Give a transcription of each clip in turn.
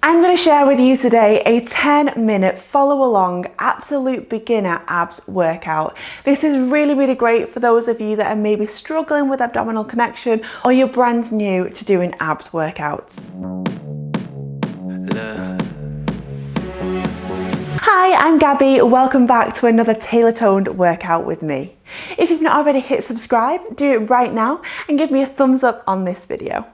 I'm going to share with you today a 10-minute follow-along absolute beginner abs workout. This is really great for those of you that are maybe struggling with abdominal connection or you're brand new to doing abs workouts. Hi, I'm Gabby. Welcome back to another TaylorToned workout with me. If you've not already hit subscribe, do it right now and give me a thumbs up on this video.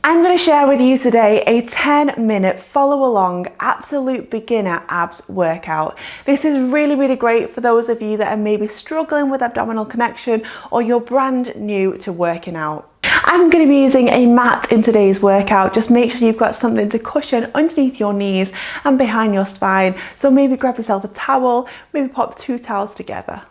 I'm going to share with you today a 10-minute follow-along absolute beginner abs workout. This is really great for those of you that are maybe struggling with abdominal connection or you're brand new to working out. I'm going to be using a mat in today's workout. Just make sure you've got something to cushion underneath your knees and behind your spine. So maybe grab yourself a towel, maybe pop 2 towels together.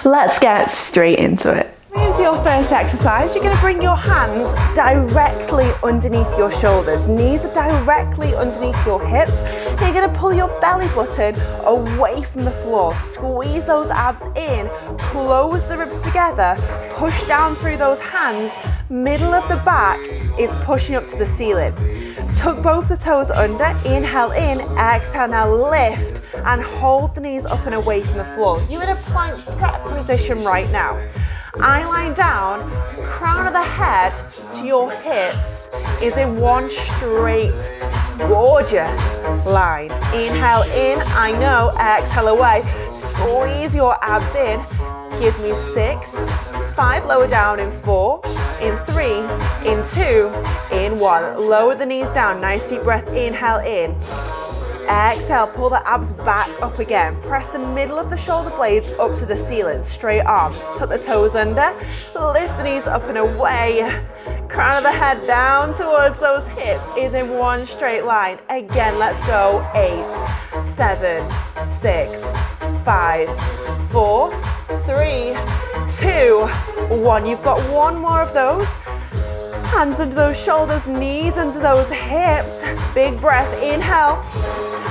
Let's get straight into it. Into your first exercise, you're going to bring your hands directly underneath your shoulders. Knees are directly underneath your hips. You're going to pull your belly button away from the floor. Squeeze those abs in, close the ribs together, push down through those hands. Middle of the back is pushing up to the ceiling. Tuck both the toes under, inhale in, exhale, now lift and hold the knees up and away from the floor. You're in a plank prep position right now. Eye line down, crown of the head to your hips is in one straight, gorgeous line. Inhale in, I know, exhale away. Squeeze your abs in. Give me 6, 5, lower down in 4, in 3, in 2, in 1. Lower the knees down, nice deep breath, inhale in. Exhale, pull the abs back up again. Press the middle of the shoulder blades up to the ceiling. Straight arms, tuck the toes under, lift the knees up and away. Crown of the head down towards those hips is in one straight line. Again, let's go. 8, 7, 6, 5, 4, 3, 2, 1. You've got one more of those. Hands under those shoulders, knees under those hips. Big breath, inhale.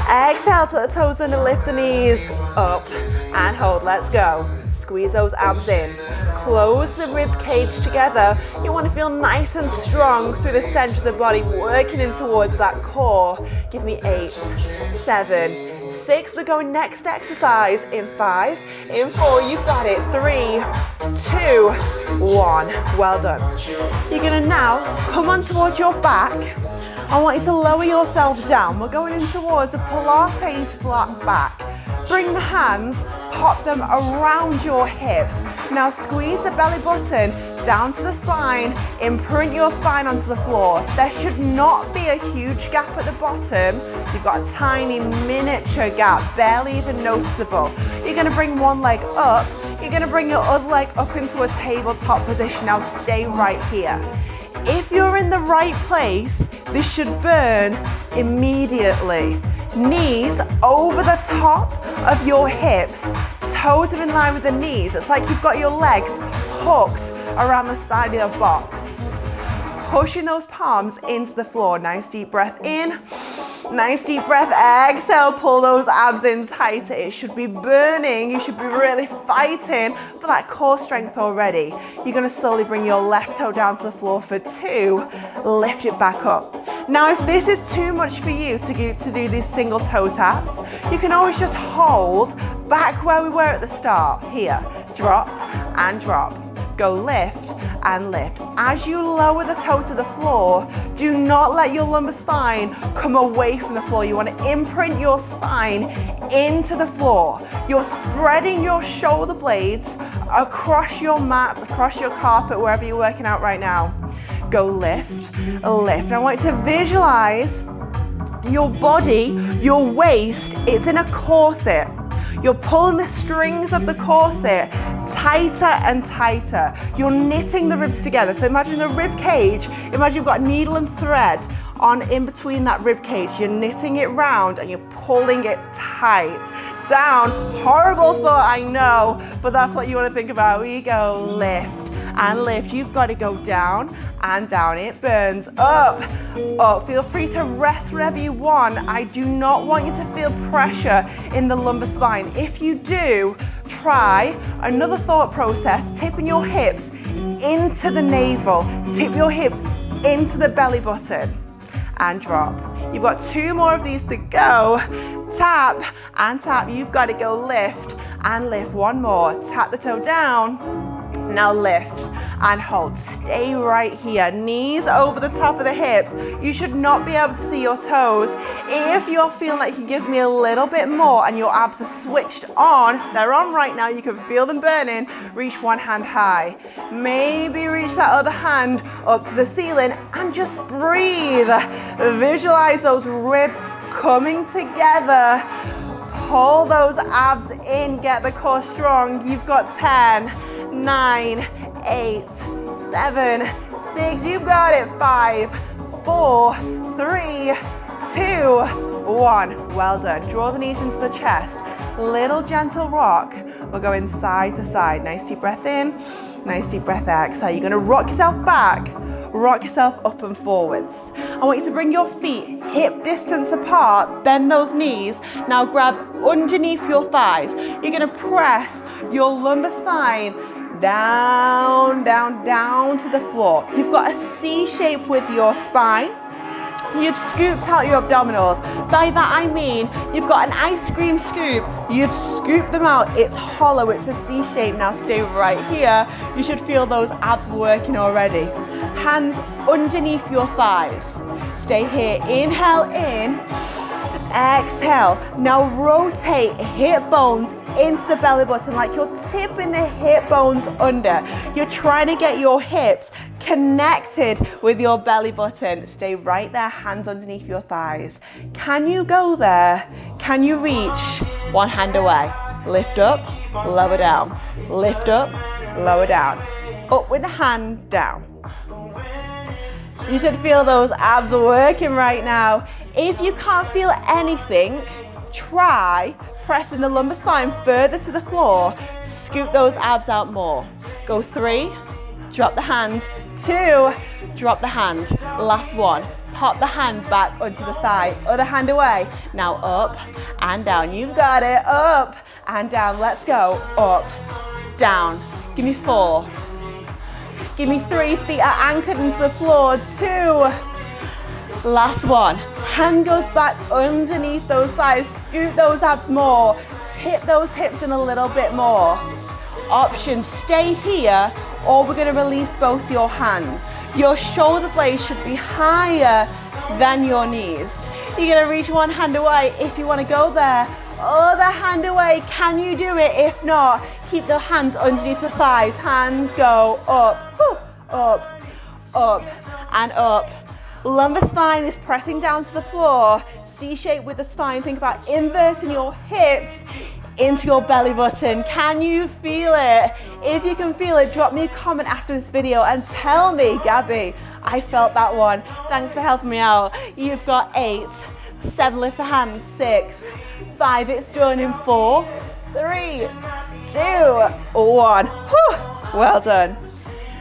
Exhale to the toes under, lift the knees up and hold. Let's go. Squeeze those abs in. Close the rib cage together. You want to feel nice and strong through the center of the body, working in towards that core. Give me 8, 7, 6. We're going next exercise in 5, in 4. You've got it. 3, 2, 1. Well done. You're going to now come on towards your back. I want you to lower yourself down. We're going in towards a Pilates flat back. Bring the hands, pop them around your hips. Now squeeze the belly button down to the spine, imprint your spine onto the floor. There should not be a huge gap at the bottom. You've got a tiny miniature gap, barely even noticeable. You're going to bring one leg up. You're going to bring your other leg up into a tabletop position. Now stay right here. If you're in the right place, this should burn immediately. Knees over the top of your hips, toes are in line with the knees. It's like you've got your legs hooked around the side of the box. Pushing those palms into the floor. Nice deep breath in. Nice deep breath, exhale, pull those abs in tighter. It should be burning. You should be really fighting for that core strength already. You're going to slowly bring your left toe down to the floor for 2, lift it back up. Now if this is too much for you to do these single toe taps, you can always just hold back where we were at the start. Here, drop and drop. Go lift and lift. As you lower the toe to the floor, do not let your lumbar spine come away from the floor. You want to imprint your spine into the floor. You're spreading your shoulder blades across your mat, across your carpet, wherever you're working out right now. Go lift, lift. And I want you to visualize your body, your waist, it's in a corset. You're pulling the strings of the corset tighter and tighter. You're knitting the ribs together. So imagine a rib cage. Imagine you've got needle and thread on in between that rib cage. You're knitting it round and you're pulling it tight. Down. Horrible thought, I know, but that's what you want to think about. We go lift and lift. You've got to go down and down. It burns up, up. Feel free to rest wherever you want. I do not want you to feel pressure in the lumbar spine. If you do, try another thought process, tipping your hips into the navel, tip your hips into the belly button. and drop. You've got 2 more of these to go. Tap and tap. You've got to go lift and lift. 1 more. Tap the toe down. Now lift and hold. Stay right here. Knees over the top of the hips. You should not be able to see your toes. If you're feeling like you can give me a little bit more and your abs are switched on, they're on right now, you can feel them burning, reach 1 hand high. Maybe reach that other hand up to the ceiling and just breathe. Visualize those ribs coming together. Pull those abs in, get the core strong. You've got 10, 9, 8, 7, 6, you've got it. 5, 4, 3, 2, 1. Well done. Draw the knees into the chest. Little gentle rock. We're going side to side. Nice deep breath in, nice deep breath exhale. You're gonna rock yourself back, rock yourself up and forwards. I want you to bring your feet hip distance apart, bend those knees. Now grab underneath your thighs. You're gonna press your lumbar spine down, down, down to the floor. You've got a C shape with your spine. You've scooped out your abdominals. By that I mean, you've got an ice cream scoop. You've scooped them out. It's hollow, it's a C shape. Now stay right here. You should feel those abs working already. Hands underneath your thighs. Stay here. Inhale in. Exhale. Now rotate hip bones into the belly button like you're tipping the hip bones under. You're trying to get your hips connected with your belly button. Stay right there, hands underneath your thighs. Can you go there? Can you reach? 1 hand away. Lift up, lower down. Lift up, lower down. Up with the hand, down. You should feel those abs working right now. If you can't feel anything, try pressing the lumbar spine further to the floor. Scoop those abs out more. Go 3, drop the hand. 2, drop the hand. Last 1. Pop the hand back onto the thigh. Other hand away. Now up and down. You've got it. Up and down. Let's go. Up, down. Give me 4. Give me 3. Feet are anchored into the floor. 2. Last 1. Hand goes back underneath those thighs. Scoop those abs more. Tip those hips in a little bit more. Option, stay here, or we're going to release both your hands. Your shoulder blades should be higher than your knees. You're going to reach 1 hand away if you want to go there. Other hand away. Can you do it? If not, keep the hands underneath the thighs. Hands go up, up, up, and up. Lumbar spine is pressing down to the floor. C shape with the spine. Think about inverting your hips into your belly button. Can you feel it? If you can feel it, drop me a comment after this video and tell me, Gabby, I felt that one. Thanks for helping me out. You've got 8, 7, lift the hands, 6, 5, it's done in 4, 3, 2, 1. Whew. Well done.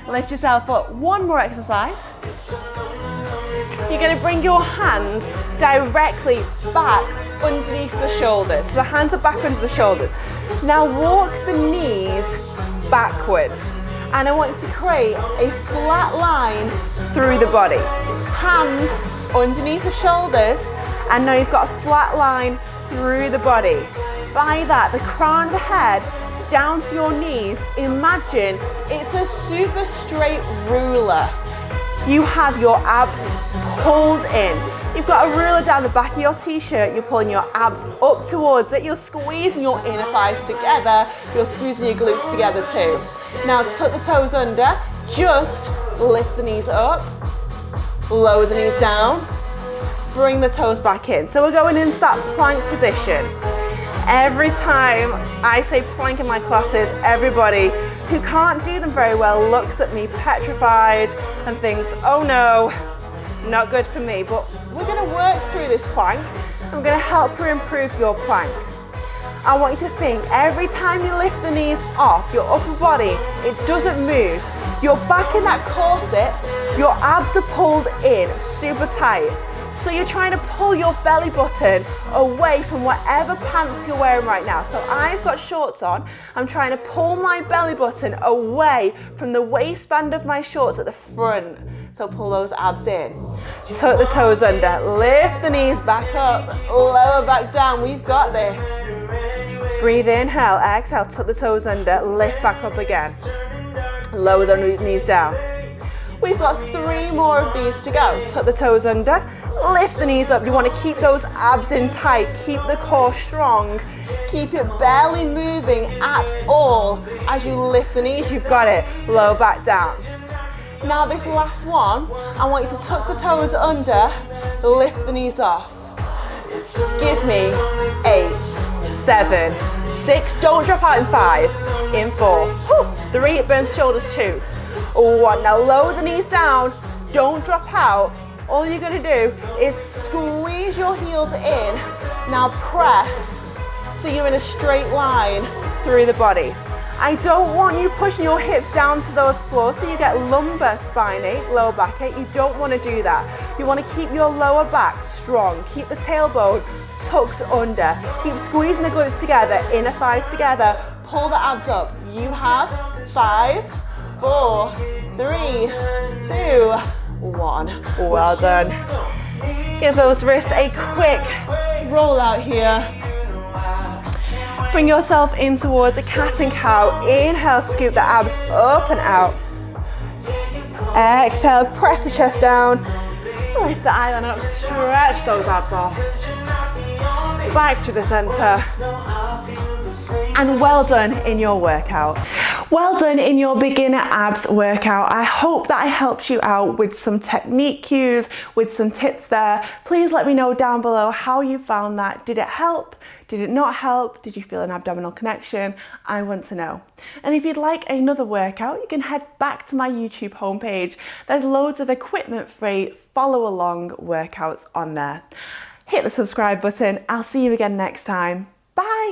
Lift yourself up. 1 more exercise. You're going to bring your hands directly back underneath the shoulders. So the hands are back under the shoulders. Now walk the knees backwards. And I want you to create a flat line through the body. Hands underneath the shoulders. And now you've got a flat line through the body. By that, the crown of the head down to your knees. Imagine it's a super straight ruler. You have your abs pulled in. You've got a ruler down the back of your t-shirt. You're pulling your abs up towards it. You're squeezing your inner thighs together. You're squeezing your glutes together too. Now tuck the toes under. Just lift the knees up. Lower the knees down. Bring the toes back in. So we're going into that plank position. Every time I say plank in my classes, everybody who can't do them very well looks at me petrified and thinks, oh no, not good for me. But we're going to work through this plank. I'm going to help you improve your plank. I want you to think every time you lift the knees off your upper body, it doesn't move. You're back in that corset, your abs are pulled in super tight. So you're trying to pull your belly button away from whatever pants you're wearing right now. So I've got shorts on. I'm trying to pull my belly button away from the waistband of my shorts at the front. So pull those abs in. Tuck the toes under. Lift the knees back up. Lower back down. We've got this. Breathe, inhale, exhale, tuck the toes under. Lift back up again. Lower the knees down. We've got 3 more of these to go. Tuck the toes under, lift the knees up. You want to keep those abs in tight, keep the core strong, keep it barely moving at all. As you lift the knees, you've got it. Lower back down. Now this last one, I want you to tuck the toes under, lift the knees off. Give me 8, 7, 6, don't drop out in 5, in 4, 3, it burns shoulders, 2, 1. Now lower the knees down, don't drop out. All you're gonna do is squeeze your heels in. Now press, so you're in a straight line through the body. I don't want you pushing your hips down to those floors so you get lumbar spine ache, lower back ache. You don't want to do that. You want to keep your lower back strong. Keep the tailbone tucked under. Keep squeezing the glutes together, inner thighs together. Pull the abs up. You have 5, 4, 3, 2, 1. Well done. Give those wrists a quick roll out here. Bring yourself in towards a cat and cow. Inhale, scoop the abs up and out. Exhale, press the chest down. Lift the eyeliner up, stretch those abs off. Back to the center. And well done in your workout. Well done in your beginner abs workout. I hope that I helped you out with some technique cues, with some tips there. Please let me know down below how you found that. Did it help? Did it not help? Did you feel an abdominal connection? I want to know. And if you'd like another workout, you can head back to my YouTube homepage. There's loads of equipment-free follow along workouts on there. Hit the subscribe button. I'll see you again next time. Bye.